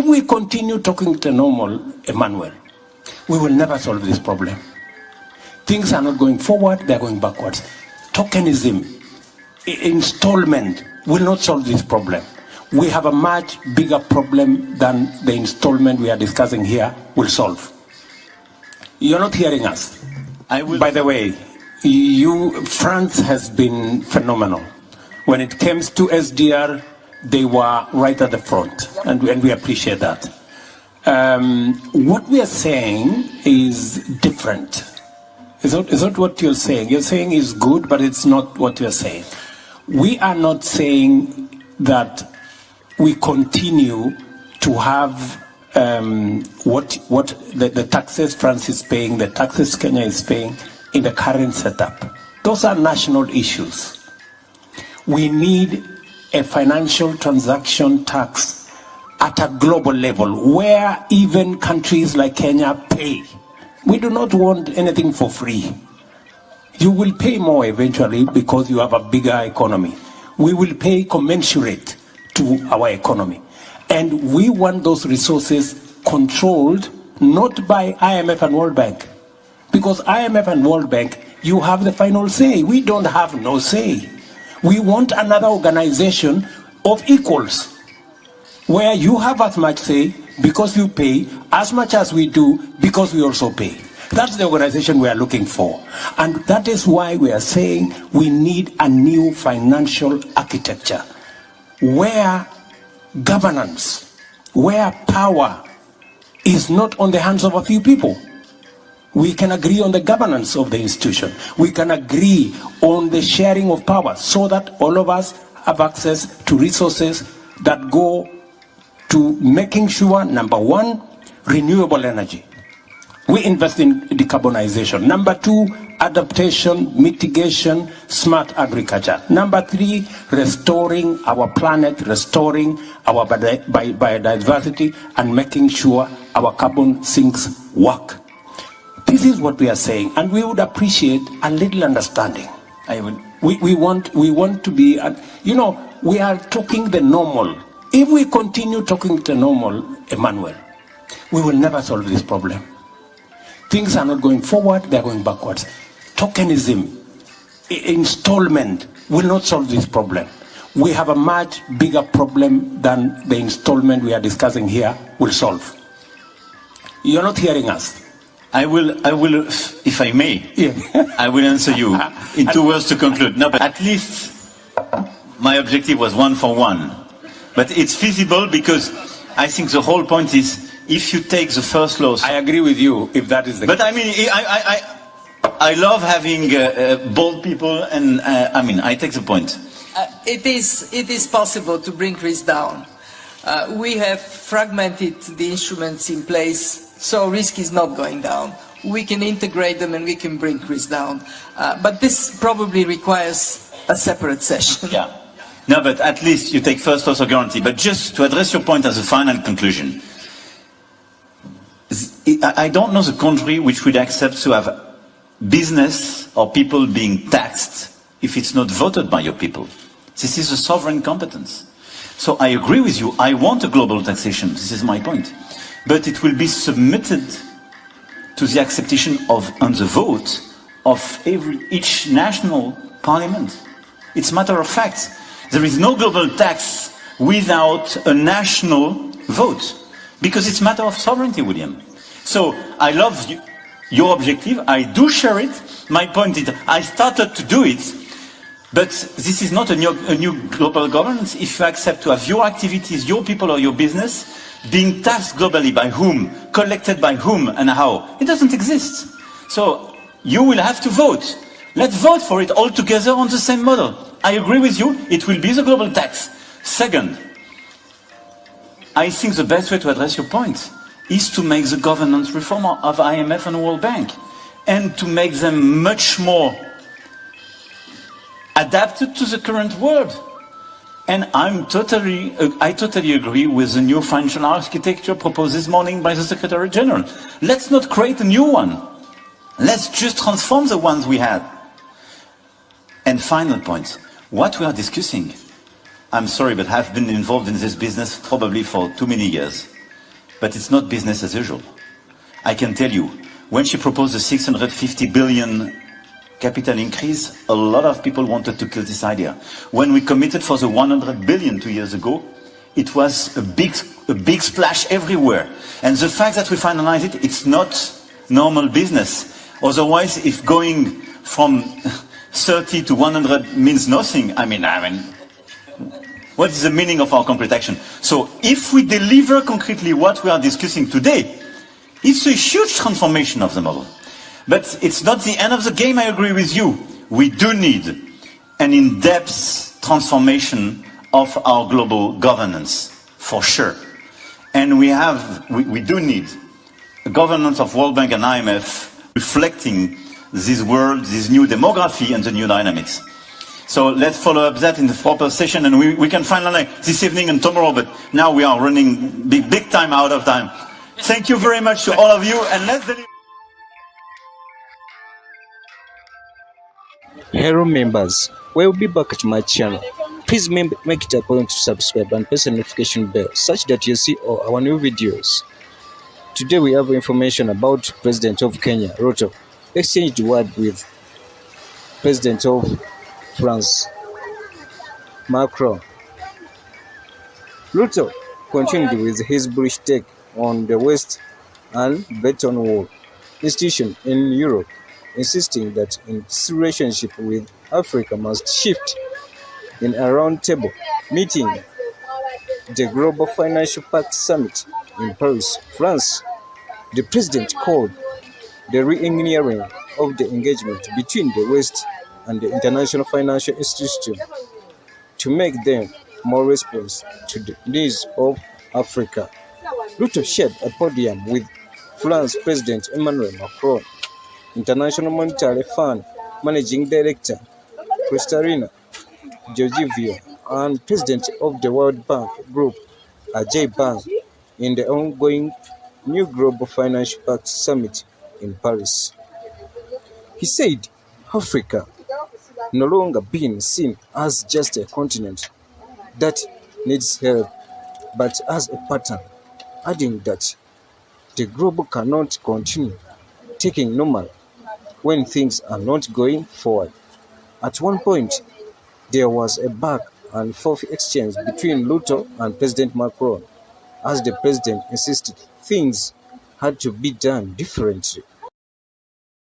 if we continue talking to normal, Emmanuel, we will never solve this problem. Things are not going forward, they're going backwards. Tokenism, installment will not solve this problem. We have a much bigger problem than the installment we are discussing here will solve. You're not hearing us. By the way, France has been phenomenal. When it comes to SDR, they were right at the front, and we appreciate that. What we are saying is different. Is that what you're saying? You're saying is good, but it's not what you're saying. We are not saying that we continue to have what the taxes France is paying, the taxes Kenya is paying in the current setup. Those are national issues. We need a financial transaction tax at a global level where even countries like Kenya pay. We do not want anything for free. You will pay more eventually because you have a bigger economy. We will pay commensurate to our economy. And we want those resources controlled not by IMF and World Bank. Because IMF and World Bank, you have the final say. We don't have no say. We want another organization of equals, where you have as much say because you pay as much as we do because we also pay. That's the organization we are looking for. And that is why we are saying we need a new financial architecture where governance, where power is not on the hands of a few people. We can agree on the governance of the institution. We can agree on the sharing of power so that all of us have access to resources that go to making sure, number one, renewable energy. We invest in decarbonization. Number two, adaptation, mitigation, smart agriculture. Number three, restoring our planet, restoring our biodiversity, and making sure our carbon sinks work. This is what we are saying, and we would appreciate a little understanding. We want to be, we are talking the normal. If we continue talking the normal, Emmanuel, we will never solve this problem. Things are not going forward, they're going backwards. Tokenism, installment will not solve this problem. We have a much bigger problem than the installment we are discussing here will solve. You're not hearing us. I will, if I may, yeah. I will answer you in 2 words to conclude. No, but at least my objective was 1 for 1. But it's feasible because I think the whole point is if you take the first laws. I agree with you if that is the case. But I mean, I love having bold people, and I take the point. It is possible to bring risk down. We have fragmented the instruments in place, so risk is not going down. We can integrate them and we can bring risk down. But this probably requires a separate session. Yeah. No, but at least you take first loss or guarantee. But just to address your point as a final conclusion, I don't know the country which would accept to have business or people being taxed if it's not voted by your people. This is a sovereign competence. So I agree with you. I want a global taxation. This is my point. But it will be submitted to the acceptation of, and the vote of each national parliament. It's a matter of fact. There is no global tax without a national vote. Because it's a matter of sovereignty, William. So I love your objective. I do share it. My point is I started to do it. But this is not a new global governance if you accept to have your activities, your people or your business being taxed globally by whom, collected by whom and how. It doesn't exist. So you will have to vote. Let's vote for it all together on the same model. I agree with you. It will be the global tax. Second, I think the best way to address your point is to make the governance reform of IMF and World Bank and to make them much more adapted to the current world. And I totally agree with the new financial architecture proposed this morning by the Secretary General. Let's not create a new one. Let's just transform the ones we had. And final point, what we are discussing, I'm sorry, but I've been involved in this business probably for too many years. but it's not business as usual. I can tell you, when she proposed the 650 billion capital increase, a lot of people wanted to kill this idea. When we committed for the 100 billion 2 years ago, it was a big splash everywhere. And the fact that we finalized it, it's not normal business. Otherwise, if going from 30 to 100 means nothing, I mean, what is the meaning of our concrete action? So if we deliver concretely what we are discussing today, it's a huge transformation of the model. But it's not the end of the game, I agree with you. We do need an in-depth transformation of our global governance, for sure. And we do need a governance of World Bank and IMF reflecting this world, this new demography and the new dynamics. So let's follow up that in the proper session, and we can finalize this evening and tomorrow, but now we are running big time out of time. Thank you very much to all of you, and let's deliver. Hello members, we'll be back at my channel. Please make it a point to subscribe and press the notification bell such that you see all our new videos. Today we have information about President of Kenya, Ruto, exchanged word with President of France, Macron. Ruto continued with his bullish take on the West and Bretton Woods institution in Europe, insisting that its relationship with Africa must shift. In a roundtable meeting, the Global Financial Pact Summit in Paris, France, the president called the re-engineering of the engagement between the West and the international financial institutions to make them more responsive to the needs of Africa. Ruto shared a podium with France President Emmanuel Macron, International Monetary Fund Managing Director Kristalina Georgieva, and President of the World Bank Group, Ajay Banga, in the ongoing new Global Financial Pact Summit in Paris. He said Africa no longer being seen as just a continent that needs help, but as a pattern, adding that the global cannot continue taking normal when things are not going forward. At one point, there was a back and forth exchange between Ruto and President Macron, as the president insisted things had to be done differently.